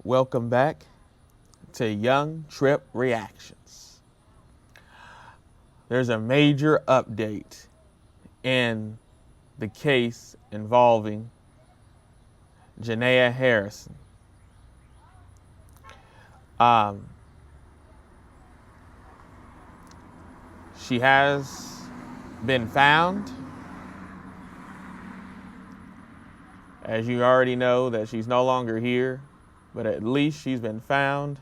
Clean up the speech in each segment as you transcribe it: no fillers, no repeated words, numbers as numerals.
Welcome back to Young Tripp Reactions. There's a major update in the case involving Javeayah Harris. She has been found. As you already know that she's no longer here, but at least she's been found.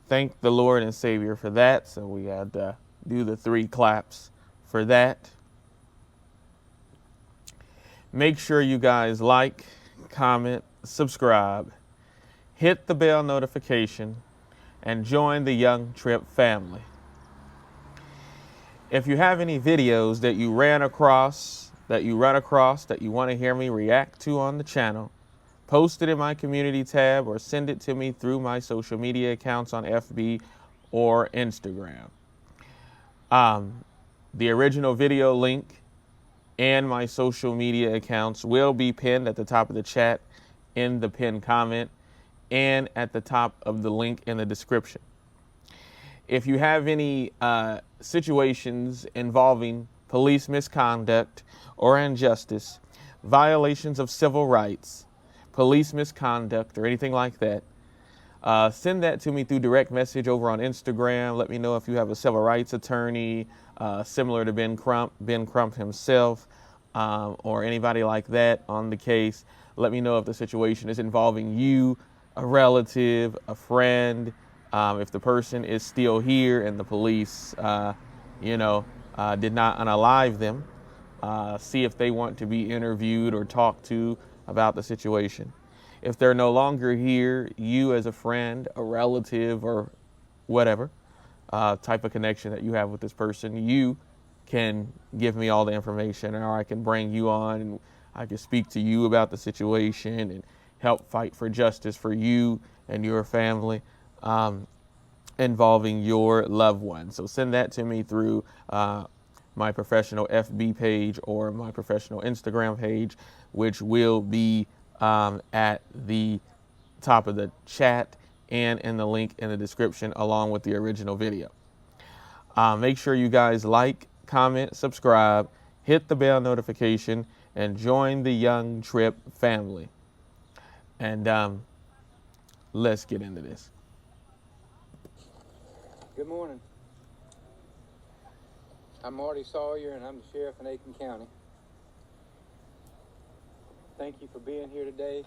Thank the Lord and Savior for that. So we had to do the 3 claps for that. Make sure you guys like, comment, subscribe, hit the bell notification, and join the Young Tripp family. If you have any videos that you run across that you want to hear me react to on the channel, post it in my community tab or send it to me through my social media accounts on FB or Instagram. The original video link and my social media accounts will be pinned at the top of the chat, in the pinned comment, and at the top of the link in the description. If you have any situations involving police misconduct or injustice, violations of civil rights, police misconduct, or anything like that, send that to me through direct message over on Instagram. Let me know if you have a civil rights attorney similar to Ben Crump himself, or anybody like that on the case. Let me know if the situation is involving you, a relative, a friend, if the person is still here and the police, did not unalive them. See if they want to be interviewed or talked to about the situation. If they're no longer here, you as a friend, a relative, or whatever type of connection that you have with this person, you can give me all the information, or I can bring you on and I can speak to you about the situation and help fight for justice for you and your family involving your loved one. So send that to me through my professional FB page or my professional Instagram page, which will be at the top of the chat and in the link in the description along with the original video. Make sure you guys like, comment, subscribe, hit the bell notification, and join the Young Tripp family. And let's get into this. Good morning. I'm Marty Sawyer, and I'm the sheriff in Aiken County. Thank you for being here today,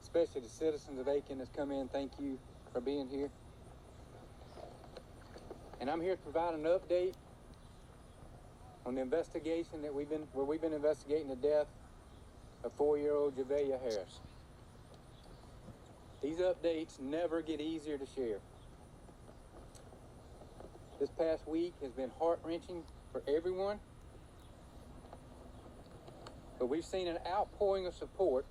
especially the citizens of Aiken that's come in. Thank you for being here. And I'm here to provide an update on the investigation that we've been investigating the death of 4-year-old Javeayah Harris. These updates never get easier to share. This past week has been heart-wrenching for everyone, but we've seen an outpouring of support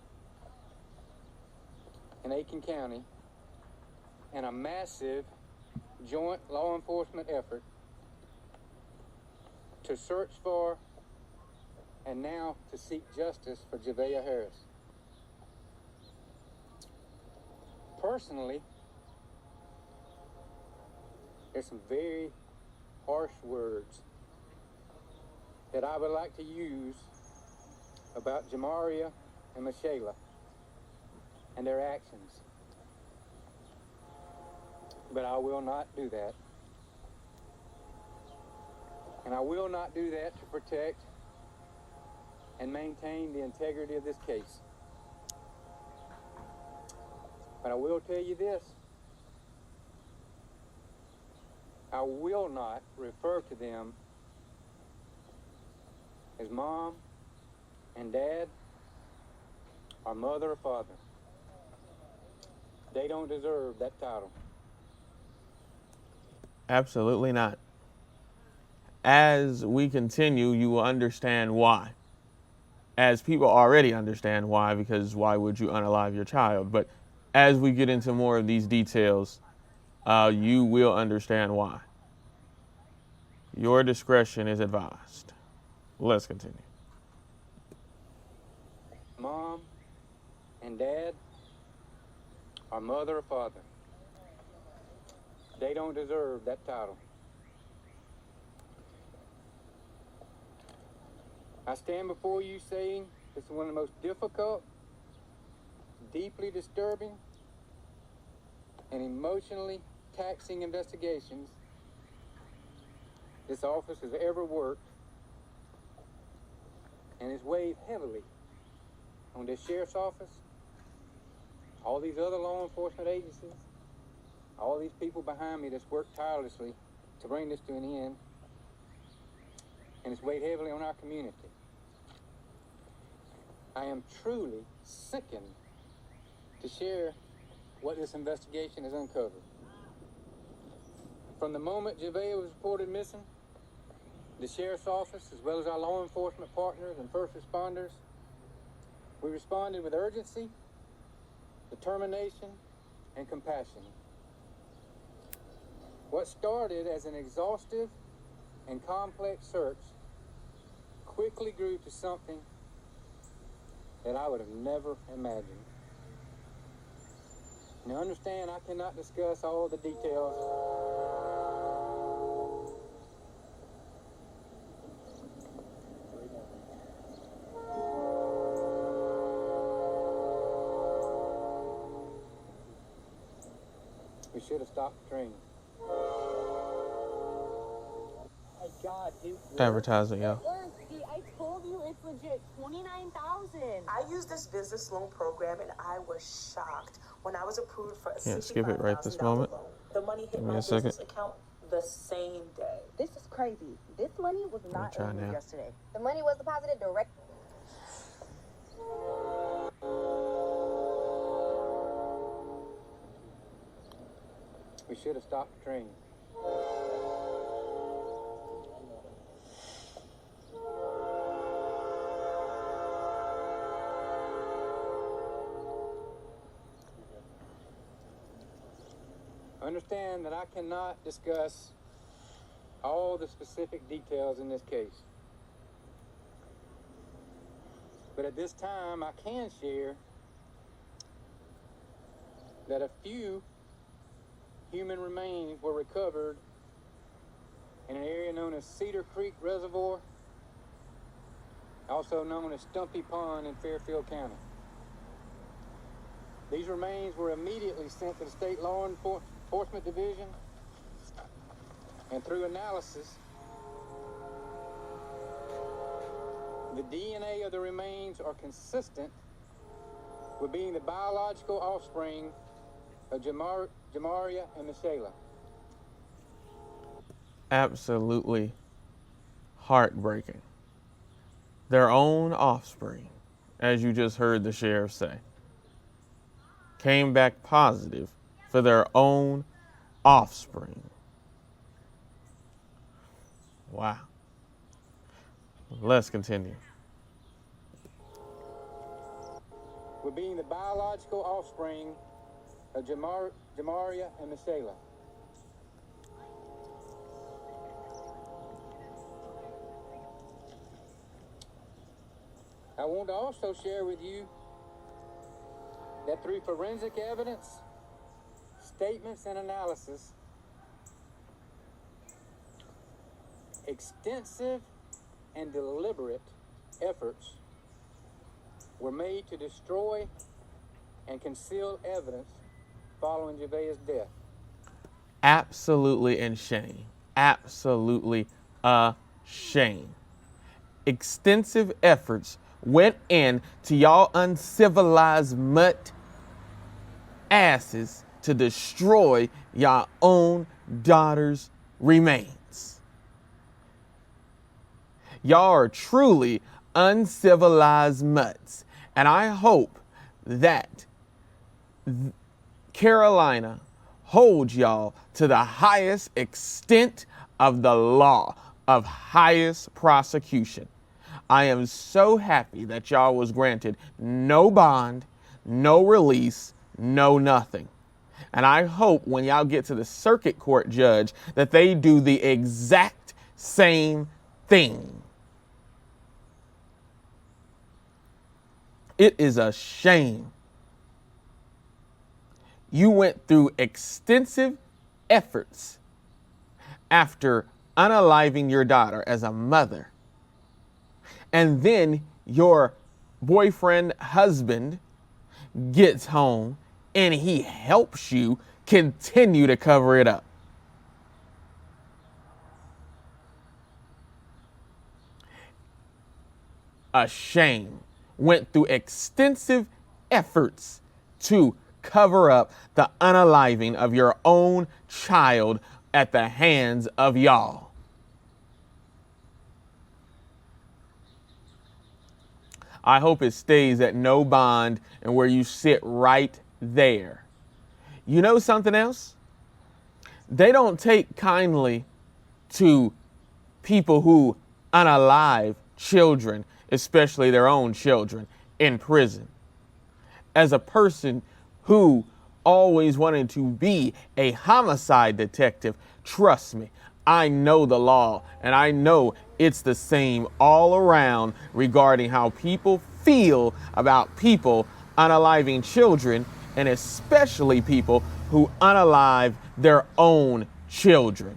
in Aiken County and a massive joint law enforcement effort to search for and now to seek justice for Javeayah Harris. Personally, there's some very harsh words that I would like to use about Javeayah and Michelle and their actions. But I will not do that. And I will not do that to protect and maintain the integrity of this case. But I will tell you this. I will not refer to them as mom and dad or mother or father. They don't deserve that title. Absolutely not. As we continue, you will understand why. As people already understand why, because why would you unalive your child? But as we get into more of these details, you will understand why. Your discretion is advised. Let's continue. Mom and dad or mother or father. They don't deserve that title. I stand before you saying this is one of the most difficult, deeply disturbing, and emotionally taxing investigations this office has ever worked, and it's weighed heavily on this sheriff's office, all these other law enforcement agencies, all these people behind me that's worked tirelessly to bring this to an end, and it's weighed heavily on our community. I am truly sickened to share what this investigation has uncovered. From the moment Javeayah was reported missing, the sheriff's office, as well as our law enforcement partners and first responders, we responded with urgency, determination, and compassion. What started as an exhaustive and complex search quickly grew to something that I would have never imagined. Now understand, I cannot discuss all the details. We should have stopped the train. My God, dude. Advertising, yo. I told you it's legit. 29,000. I used this business loan program and I was shocked when I was approved for a Yeah, skip it right this moment. loan. The money hit Give me my a second. business account the same day. This is crazy. This money was not try in now. yesterday. The money was deposited directly. We should have stopped the train. Understand that I cannot discuss all the specific details in this case. But at this time, I can share that a few human remains were recovered in an area known as Cedar Creek Reservoir, also known as Stumpy Pond in Fairfield County. These remains were immediately sent to the State Law Enforcement Division, and through analysis, the DNA of the remains are consistent with being the biological offspring of Javeayah and Michela. Absolutely heartbreaking. Their own offspring, as you just heard the sheriff say, came back positive for their own offspring. Wow. Let's continue. With being the biological offspring of Javeayah and Michela. I want to also share with you that through forensic evidence, statements, and analysis, extensive and deliberate efforts were made to destroy and conceal evidence following Javeayah's death. Absolutely insane. Absolutely a shame. Extensive efforts went in to y'all uncivilized mutt asses to destroy y'all own daughter's remains. Y'all are truly uncivilized mutts. And I hope that Carolina holds y'all to the highest extent of the law of highest prosecution. I am so happy that y'all was granted no bond, no release, no nothing. And I hope when y'all get to the circuit court judge that they do the exact same thing. It is a shame. You went through extensive efforts after unaliving your daughter as a mother. And then your boyfriend, husband gets home and he helps you continue to cover it up. A shame. Went through extensive efforts to cover up the unaliving of your own child at the hands of y'all. I hope it stays at no bond and where you sit right there. You know something else? They don't take kindly to people who unalive children, especially their own children, in prison. As a person who always wanted to be a homicide detective, trust me, I know the law and I know it's the same all around regarding how people feel about people unaliving children, and especially people who unalive their own children.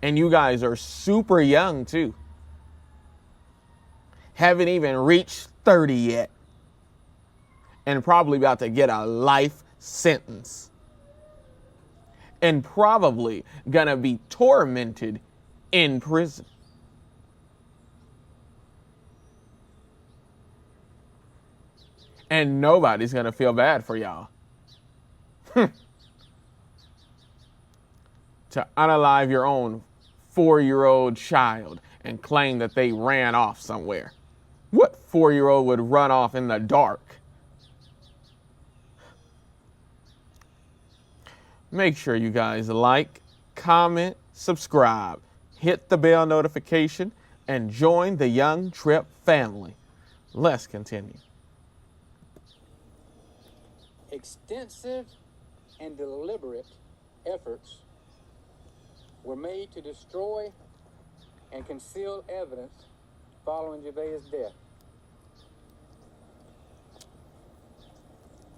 And you guys are super young too. Haven't even reached 30 yet. And probably about to get a life sentence. And probably gonna be tormented in prison. And nobody's gonna feel bad for y'all. To unalive your own 4-year-old child and claim that they ran off somewhere. What 4-year-old would run off in the dark? Make sure you guys like, comment, subscribe, hit the bell notification, and join the Young Tripp family. Let's continue. Extensive and deliberate efforts were made to destroy and conceal evidence following Javeayah's death.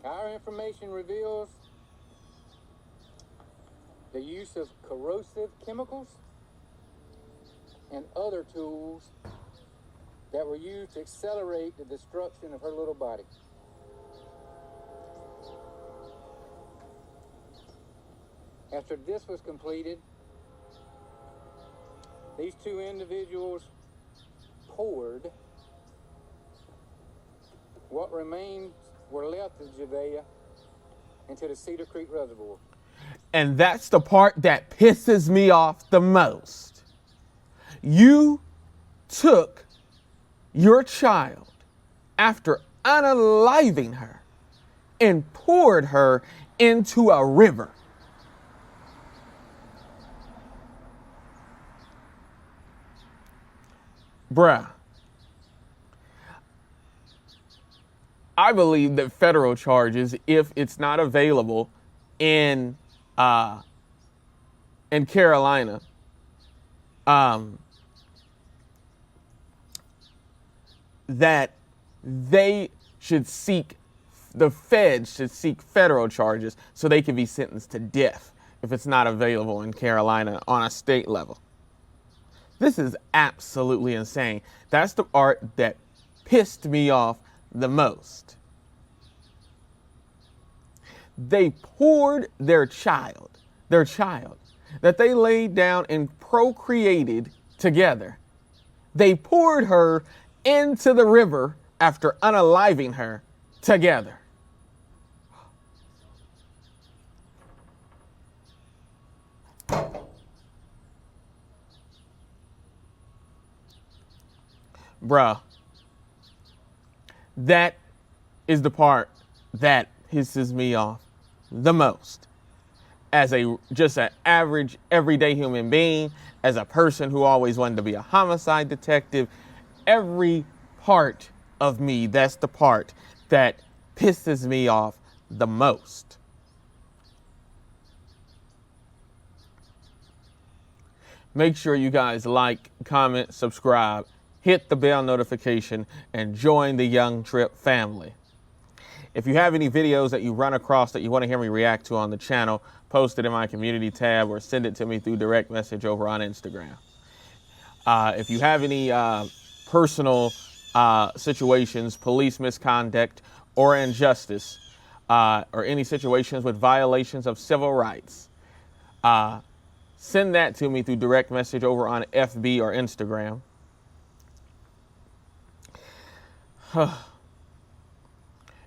Our information reveals the use of corrosive chemicals and other tools that were used to accelerate the destruction of her little body. After this was completed, these two individuals poured what remains were left of Javeayah into the Cedar Creek Reservoir. And that's the part that pisses me off the most. You took your child after unaliving her and poured her into a river. Bruh, I believe that federal charges, if it's not available in Carolina, that they should seek, the feds should seek federal charges so they can be sentenced to death if it's not available in Carolina on a state level. This is absolutely insane. That's the part that pissed me off the most. They poured their child that they laid down and procreated together. They poured her into the river after unaliving her together. Bruh, that is the part that pisses me off the most. As just an average, everyday human being, as a person who always wanted to be a homicide detective, every part of me, that's the part that pisses me off the most. Make sure you guys like, comment, subscribe, hit the bell notification, and join the Young Tripp family. If you have any videos that you run across that you want to hear me react to on the channel, post it in my community tab or send it to me through direct message over on Instagram. If you have any personal situations, police misconduct or injustice, or any situations with violations of civil rights, send that to me through direct message over on FB or Instagram.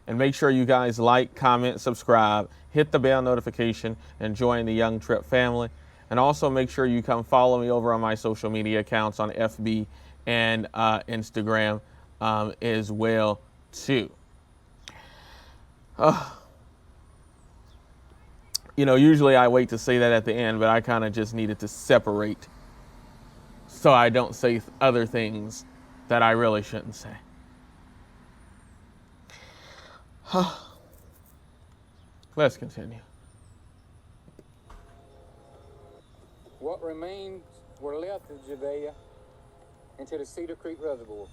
And make sure you guys like, comment, subscribe, hit the bell notification, and join the Young Tripp family. And also make sure you come follow me over on my social media accounts on FB and Instagram as well, too. You know, usually I wait to say that at the end, but I kind of just needed to separate so I don't say other things that I really shouldn't say. Let's continue. What remains were left of Javeayah into the Cedar Creek Reservoir.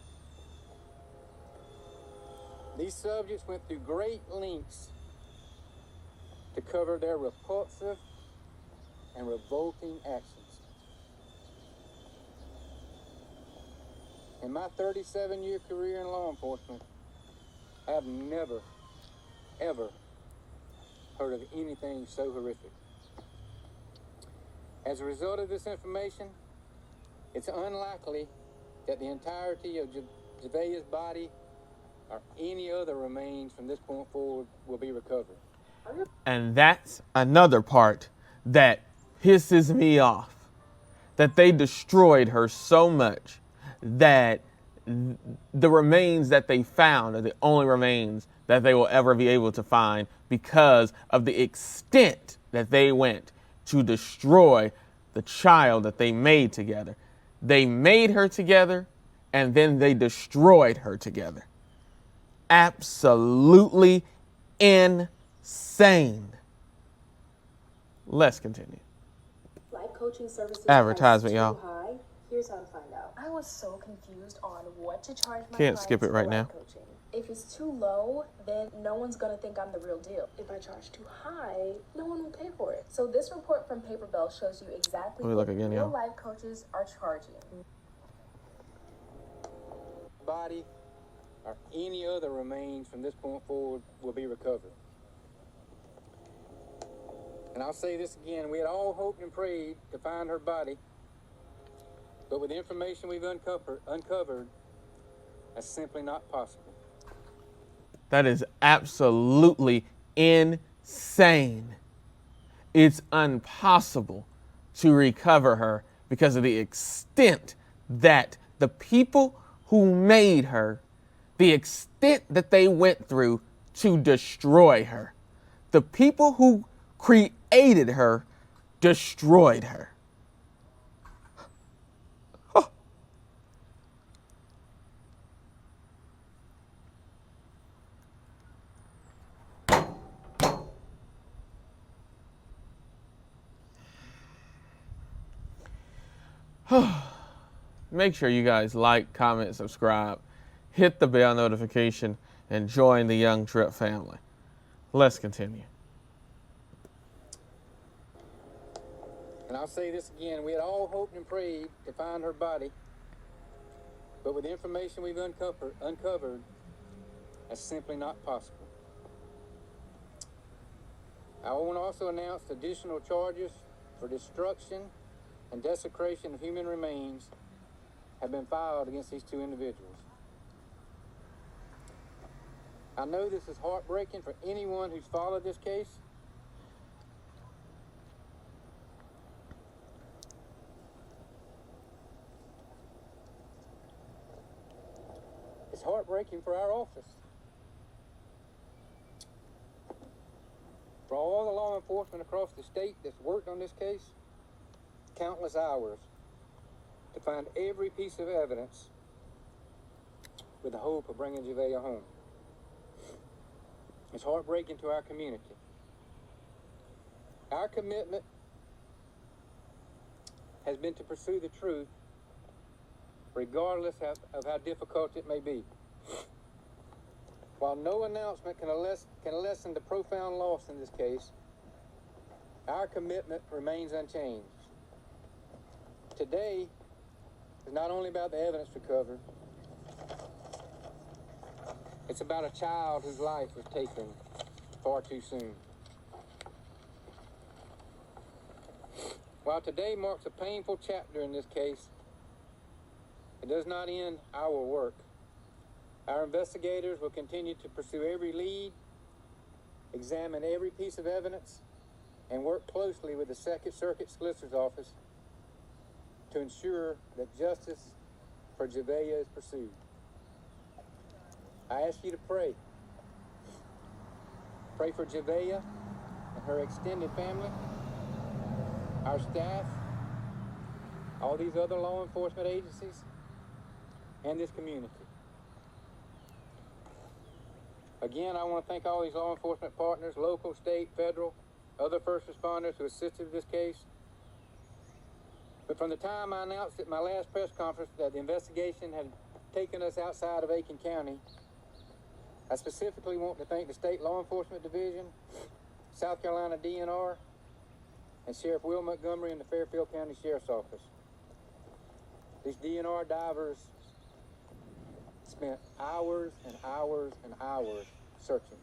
These subjects went through great lengths to cover their repulsive and revolting actions. In my 37-year career in law enforcement, I have never, ever heard of anything so horrific. As a result of this information, it's unlikely that the entirety of Javeayah's body or any other remains from this point forward will be recovered. And that's another part that pisses me off. That they destroyed her so much that the remains that they found are the only remains that they will ever be able to find because of the extent that they went to destroy the child that they made together. They made her together and then they destroyed her together. Absolutely insane. Let's continue. Life coaching services Advertisement, price y'all. too high. Here's how to find out. I was so confused on what to charge my Can't skip clients it right for now. life coaching. If it's too low, then no one's gonna think I'm the real deal. If I charge too high, no one will pay for it. So this report from Paper Bell shows you exactly Let me look what again, real y'all. life coaches are charging. Body or any other remains from this point forward will be recovered. And I'll say this again, we had all hoped and prayed to find her body, but with the information we've uncovered, that's simply not possible. That is absolutely insane. It's impossible to recover her because of the extent that the people who made her, the extent that they went through to destroy her. The people who created her destroyed her. Make sure you guys like, comment, subscribe, hit the bell notification, and join the Young Tripp family. Let's continue. And I'll say this again, we had all hoped and prayed to find her body, but with the information we've uncovered, that's simply not possible. I want to also announce additional charges for destruction and desecration of human remains have been filed against these two individuals. I know this is heartbreaking for anyone who's followed this case. It's heartbreaking for our office. For all the law enforcement across the state that's worked on this case, countless hours to find every piece of evidence with the hope of bringing Javeayah home. It's heartbreaking to our community. Our commitment has been to pursue the truth regardless of how difficult it may be. While no announcement can lessen the profound loss in this case, our commitment remains unchanged. Today is not only about the evidence recovered, it's about a child whose life was taken far too soon. While today marks a painful chapter in this case, it does not end our work. Our investigators will continue to pursue every lead, examine every piece of evidence, and work closely with the Second Circuit Solicitor's Office to ensure that justice for Javeayah is pursued. I ask you to pray. Pray for Javeayah and her extended family, our staff, all these other law enforcement agencies, and this community. Again, I want to thank all these law enforcement partners, local, state, federal, other first responders who assisted in this case. But from the time I announced at my last press conference that the investigation had taken us outside of Aiken County, I specifically want to thank the State Law Enforcement Division, South Carolina DNR, and Sheriff Will Montgomery and the Fairfield County Sheriff's Office. These DNR divers spent hours and hours and hours searching.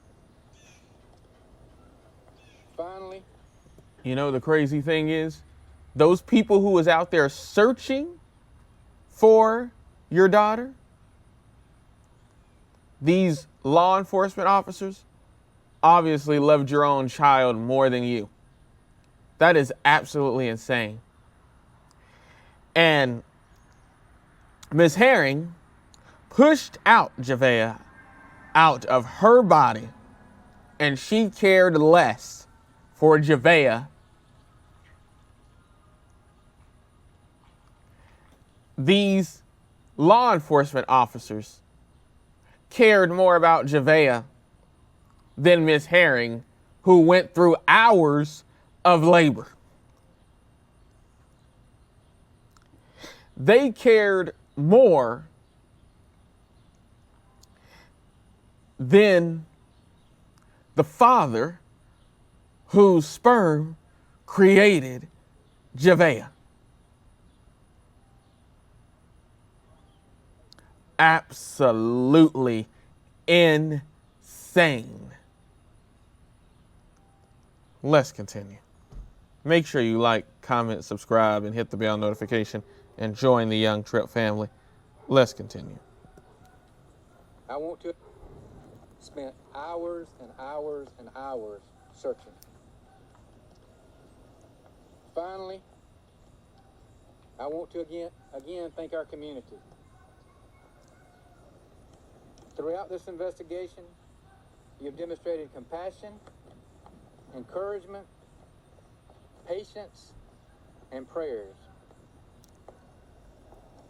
Finally, You know, the crazy thing is, those people who was out there searching for your daughter, these law enforcement officers, obviously loved your own child more than you. That is absolutely insane. And Ms. Herring pushed out Javeayah out of her body, and she cared less for Javeayah. These law enforcement officers cared more about Javeayah than Ms. Herring, who went through hours of labor. They cared more than the father whose sperm created Javeayah. Absolutely insane. Let's continue. Make sure you like, comment, subscribe, and hit the bell notification and join the young Tripp family. Let's continue. I want to spend hours and hours and hours searching. Finally, I want to again thank our community. Throughout this investigation, you have demonstrated compassion, encouragement, patience, and prayers.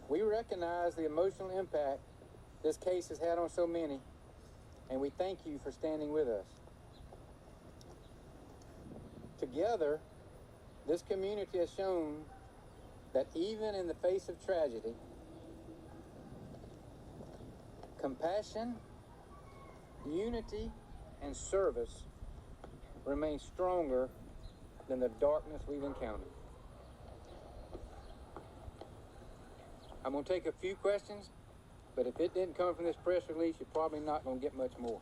We recognize the emotional impact this case has had on so many, and we thank you for standing with us. Together, this community has shown that even in the face of tragedy, compassion, unity, and service remain stronger than the darkness we've encountered. I'm going to take a few questions, but if it didn't come from this press release, you're probably not going to get much more.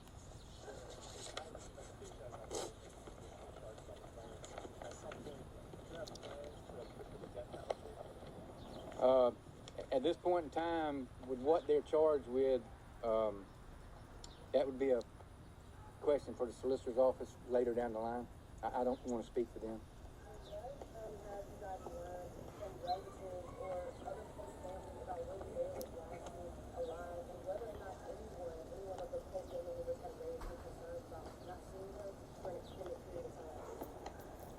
At this point in time, with what they're charged with, that would be a question for the solicitor's office later down the line. I don't want to speak for them.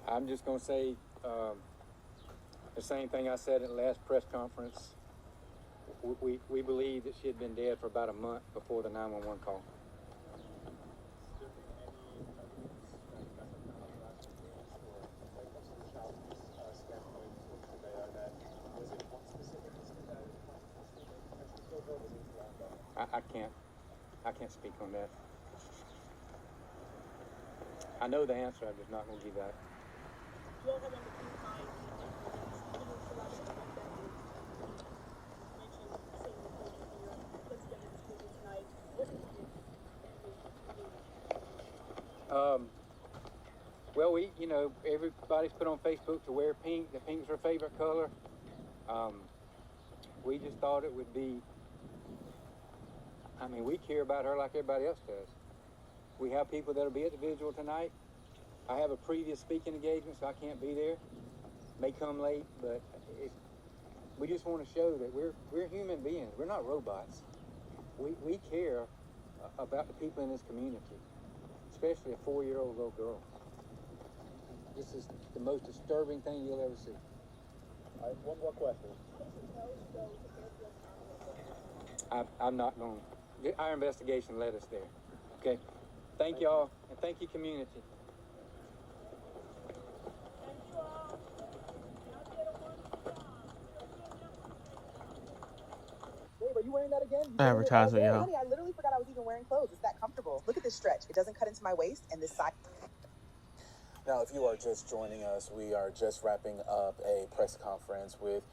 I'm just going to say the same thing I said at the last press conference. We believe that she had been dead for about a month before the 911 call. I can't speak on that. I know the answer. I'm just not going to give that. You all have on the pink side, even if it's about the fact that you mentioned saying the whole thing you're put together this movie tonight. What did you do? Well, everybody's put on Facebook to wear pink. The pink's her favorite color. We just thought it would be, we care about her like everybody else does. We have people that'll be at the vigil tonight. I have a previous speaking engagement, so I can't be there. May come late, but we just want to show that we're human beings. We're not robots. We care about the people in this community, especially a 4-year-old little girl. This is the most disturbing thing you'll ever see. All right, one more question. I'm not going to. Our investigation led us there. Okay. Thank y'all, and thank you, community. Babe, are you wearing that again? Advertisement, y'all. Honey, I literally forgot I was even wearing clothes. It's that comfortable. Look at this stretch. It doesn't cut into my waist, and this side. Now, if you are just joining us, we are just wrapping up a press conference with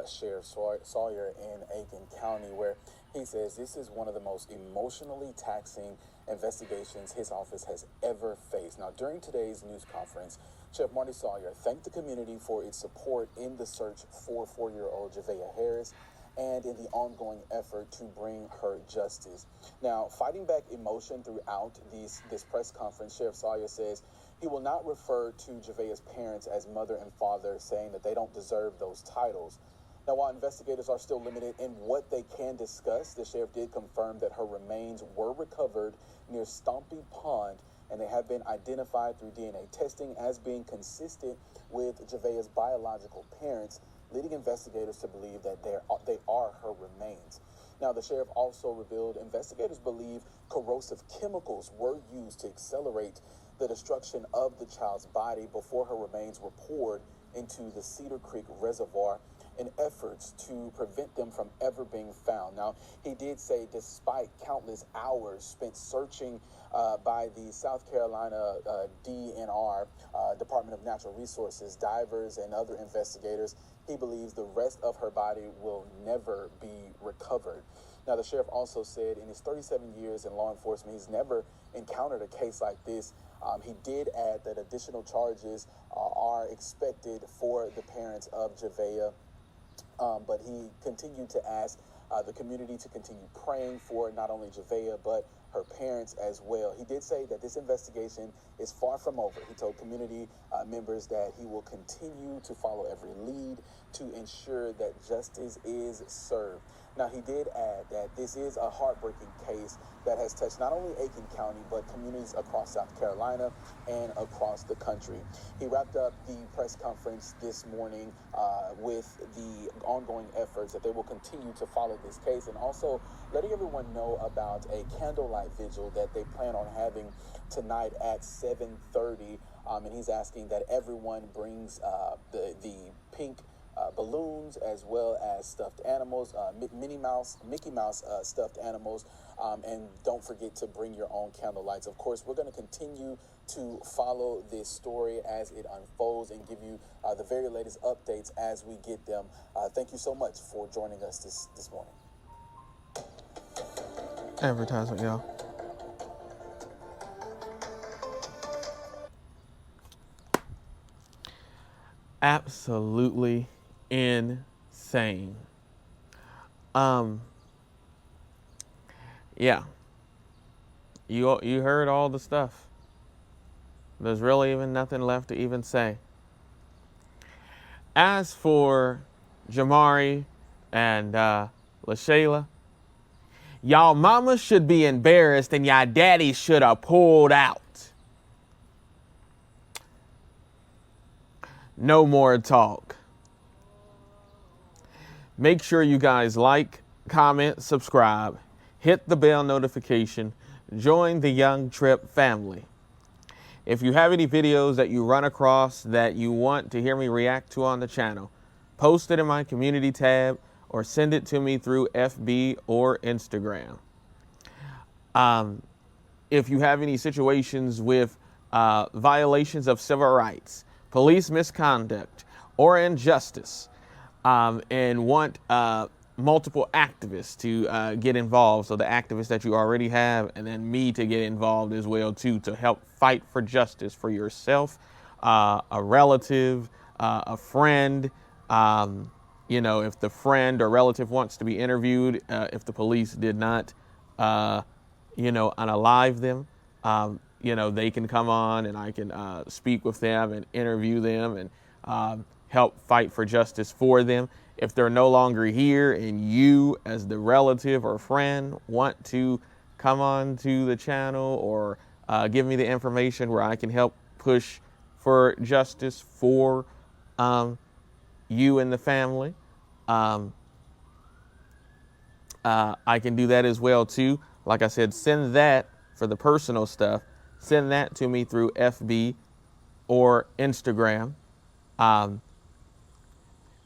Sheriff Sawyer in Aiken County, where he says this is one of the most emotionally taxing investigations his office has ever faced. Now, during today's news conference, Sheriff Marty Sawyer thanked the community for its support in the search for 4-year-old Javeayah Harris and in the ongoing effort to bring her justice. Now, fighting back emotion throughout this press conference, Sheriff Sawyer says he will not refer to Javeayah's parents as mother and father, saying that they don't deserve those titles. Now, while investigators are still limited in what they can discuss, the sheriff did confirm that her remains were recovered near Stompy Pond, and they have been identified through DNA testing as being consistent with Javeayah's biological parents, leading investigators to believe that they are her remains. Now, the sheriff also revealed investigators believe corrosive chemicals were used to accelerate the destruction of the child's body before her remains were poured into the Cedar Creek Reservoir in efforts to prevent them from ever being found. Now, he did say despite countless hours spent searching by the South Carolina DNR, Department of Natural Resources, divers, and other investigators, he believes the rest of her body will never be recovered. Now, the sheriff also said in his 37 years in law enforcement, he's never encountered a case like this. He did add that additional charges are expected for the parents of Javeayah, but he continued to ask the community to continue praying for not only Javeayah, but her parents as well. He did say that this investigation is far from over. He told community members that he will continue to follow every lead to ensure that justice is served. Now, he did add that this is a heartbreaking case that has touched not only Aiken County, but communities across South Carolina and across the country. He wrapped up the press conference this morning with the ongoing efforts that they will continue to follow this case, and also letting everyone know about a candlelight vigil that they plan on having tonight at 7:30. And he's asking that everyone brings the pink balloons, as well as stuffed animals, Mickey Mouse stuffed animals, and don't forget to bring your own candlelights. Of course, we're going to continue to follow this story as it unfolds and give you the very latest updates as we get them. Thank you so much for joining us this morning. Advertisement, y'all. Absolutely insane. Yeah. You heard all the stuff. There's really even nothing left to even say. As for Jamari and LaShayla, y'all mama should be embarrassed and y'all daddy should have pulled out. No more talk. Make sure you guys like, comment, subscribe, hit the bell notification, join the Young Tripp family. If you have any videos that you run across that you want to hear me react to on the channel, post it in my community tab or send it to me through FB or Instagram. If you have any situations with violations of civil rights, police misconduct, or injustice, and want multiple activists to get involved, so the activists that you already have, and then me to get involved as well too, to help fight for justice for yourself, a relative, a friend. If the friend or relative wants to be interviewed, if the police did not unalive them, they can come on and I can speak with them and interview them and help fight for justice for them. If they're no longer here and you as the relative or friend want to come on to the channel or give me the information where I can help push for justice for you and the family, I can do that as well too. Like I said, send that for the personal stuff. Send that to me through FB or Instagram.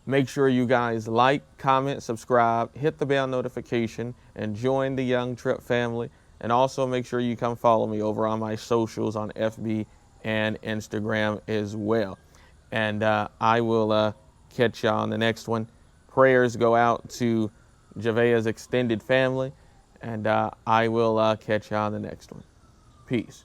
Make sure you guys like, comment, subscribe, hit the bell notification, and join the Young Tripp family. And also make sure you come follow me over on my socials on FB and Instagram as well. And I will catch y'all on the next one. Prayers go out to Javeayah's extended family. And I will catch y'all on the next one. Peace.